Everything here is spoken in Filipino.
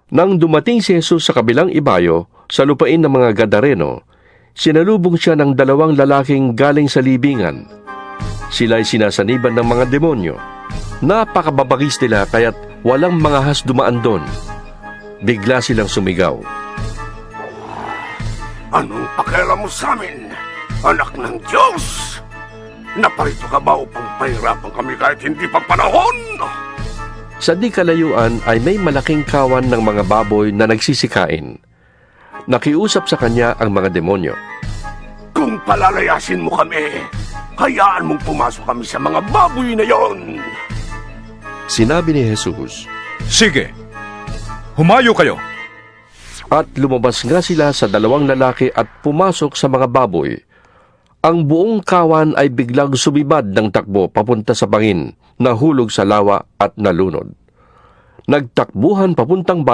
Nang dumating si Jesus sa kabilang ibayo, sa lupain ng mga Gadareno, sinalubong siya ng 2 lalaking galing sa libingan. Sila'y sinasaniban ng mga demonyo. Napakababagis nila kaya't walang mga ahas dumaan doon. Bigla silang sumigaw. Anong pakialam mo sa amin, anak ng Diyos? Naparito ka ba upang pahirapan kami kahit hindi pa panahon? Sa di kalayuan ay may malaking kawan ng mga baboy na nagsisikain. Nakiusap sa kanya ang mga demonyo. Kung palalayasin mo kami, hayaan mong pumasok kami sa mga baboy na yon. Sinabi ni Jesus, Sige, humayo kayo. at lumabas nga sila sa 2 lalaki at pumasok sa mga baboy. Ang buong kawan ay biglang sumibad ng takbo papunta sa bangin, nahulog sa lawa at nalunod. Nagtakbuhan papuntang bayan